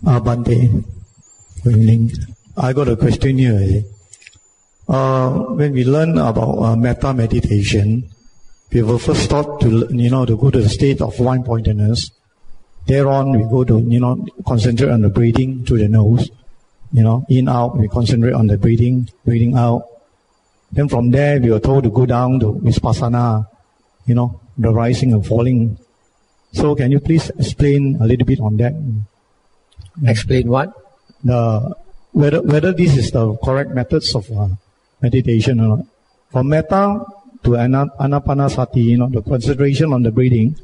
Bante, good evening. I got a question here. When we learn about metta meditation, we will first start to go to the state of one-pointedness. Thereon, we go to concentrate on the breathing through the nose. In out, we concentrate on the breathing out. Then from there, we are told to go down to vipassana, the rising and falling. So can you please explain a little bit on that? Explain what? Whether this is the correct methods of meditation or not. From metta to anapanasati, the concentration on the breathing,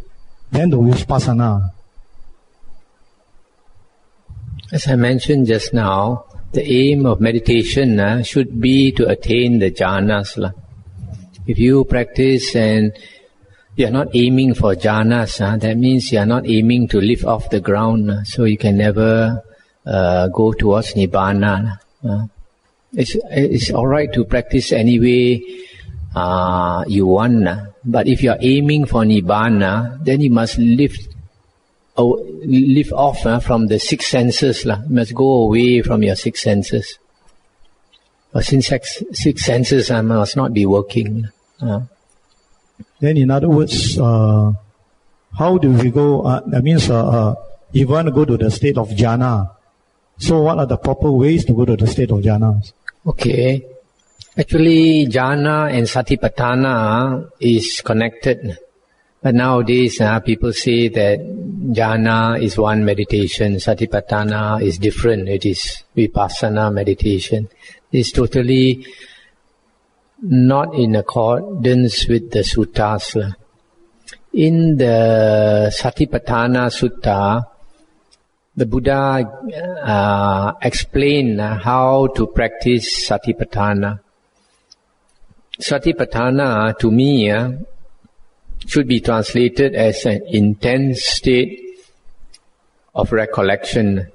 then to vipassana. As I mentioned just now, the aim of meditation should be to attain the jhanas. If you practice and you are not aiming for jhanas, that means you are not aiming to lift off the ground, so you can never go towards nibbana. It's all right to practice any way you want, but if you are aiming for nibbana, then you must lift off from the six senses. You must go away from your six senses. But since six senses must not be working. Then in other words, how do we go, that means if you want to go to the state of jhana, so what are the proper ways to go to the state of jhana? Okay. Actually, jhana and satipatthana is connected. But nowadays, people say that jhana is one meditation, satipatthana is different, it is vipassana meditation. It's totally not in accordance with the suttas. In the Satipatthana Sutta, the Buddha explained how to practice satipatthana. Satipatthana, to me, should be translated as an intense state of recollection.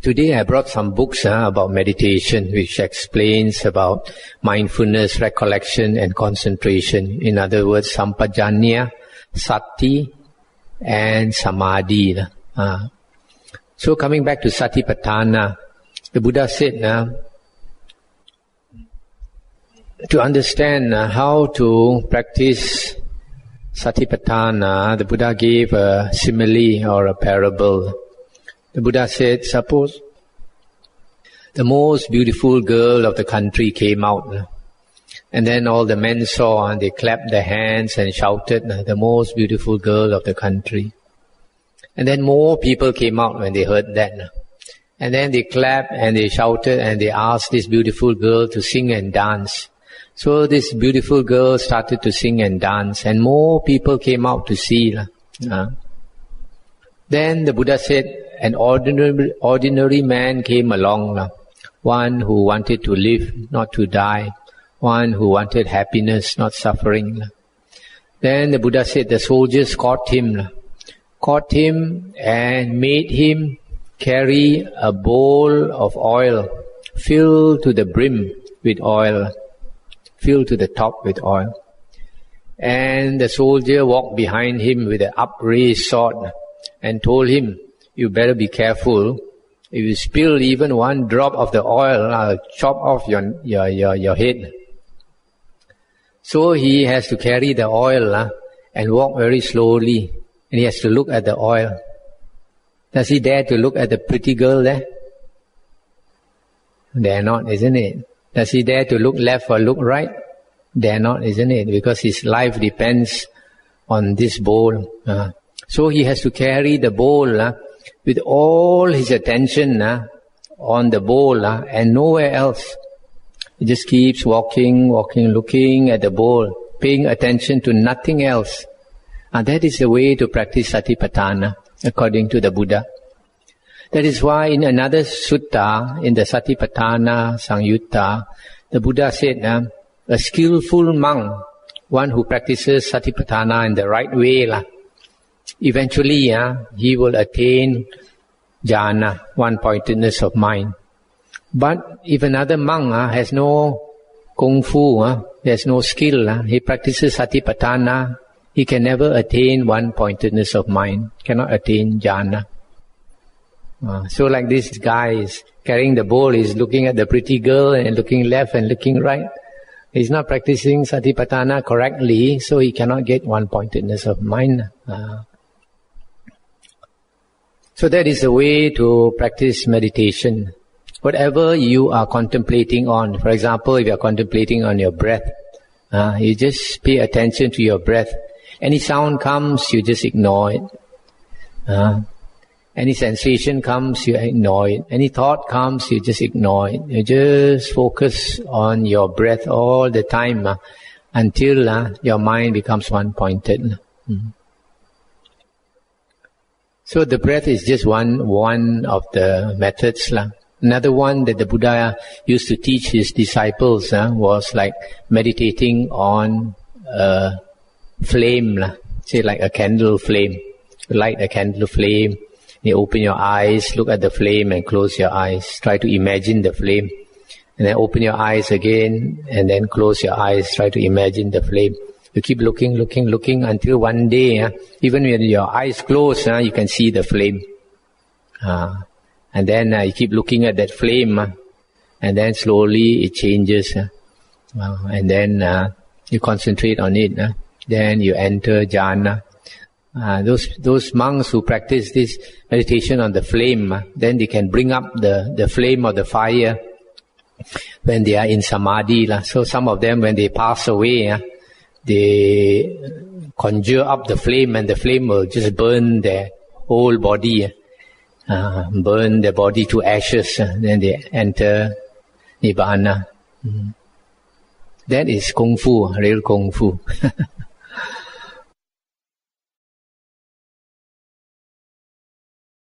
Today I brought some books about meditation, which explains about mindfulness, recollection and concentration. In other words, sampajanya, sati and samadhi. So coming back to satipatthana, the Buddha said, to understand how to practice satipatthana, the Buddha gave a simile or a parable. The Buddha said, suppose the most beautiful girl of the country came out, and then all the men saw and they clapped their hands and shouted, the most beautiful girl of the country. And then more people came out when they heard that. And then they clapped and they shouted and they asked this beautiful girl to sing and dance. So this beautiful girl started to sing and dance, and more people came out to see. Then the Buddha said, an ordinary man came along, one who wanted to live, not to die, one who wanted happiness, not suffering. Then the Buddha said the soldiers caught him and made him carry a bowl of oil filled to the brim with oil, filled to the top with oil. And the soldier walked behind him with an upraised sword and told him, you better be careful. If you spill even one drop of the oil, I'll chop off your head. So he has to carry the oil and walk very slowly, and he has to look at the oil. Does he dare to look at the pretty girl there? Dare not, isn't it? Does he dare to look left or look right? Dare not, isn't it? Because his life depends on this bowl. So he has to carry the bowl with all his attention on the bowl and nowhere else. He just keeps walking, looking at the bowl, paying attention to nothing else. And that is the way to practice satipatthana, according to the Buddha. That is why in another sutta, in the Satipatthana Sangyutta, the Buddha said, a skillful monk, one who practices satipatthana in the right way, eventually he will attain jhana, one-pointedness of mind. But if another monk has no kung fu, has no skill, he practices satipatthana, he can never attain one-pointedness of mind, cannot attain jhana. So like this guy is carrying the bowl, is looking at the pretty girl and looking left and looking right. He's not practicing Satipatthana correctly, so he cannot get one-pointedness of mind. So that is the way to practice meditation. Whatever you are contemplating on, for example, if you are contemplating on your breath, you just pay attention to your breath. Any sound comes, you just ignore it. Any sensation comes, you ignore it. Any thought comes, you just ignore it. You just focus on your breath all the time until your mind becomes one-pointed. So the breath is just one of the methods. Another one that the Buddha used to teach his disciples was like meditating on a flame, say like a candle flame. Light a candle flame. You open your eyes, look at the flame and close your eyes. Try to imagine the flame. And then open your eyes again and then close your eyes. Try to imagine the flame. You keep looking until one day, even when your eyes close, you can see the flame. And then you keep looking at that flame and then slowly it changes. And then you concentrate on it. Then you enter jhana. Those monks who practice this meditation on the flame, then they can bring up the flame of the fire when they are in samadhi. So some of them, when they pass away, they conjure up the flame and the flame will just burn their whole body, burn their body to ashes. Then they enter nibbana. That is Kung Fu, real Kung Fu.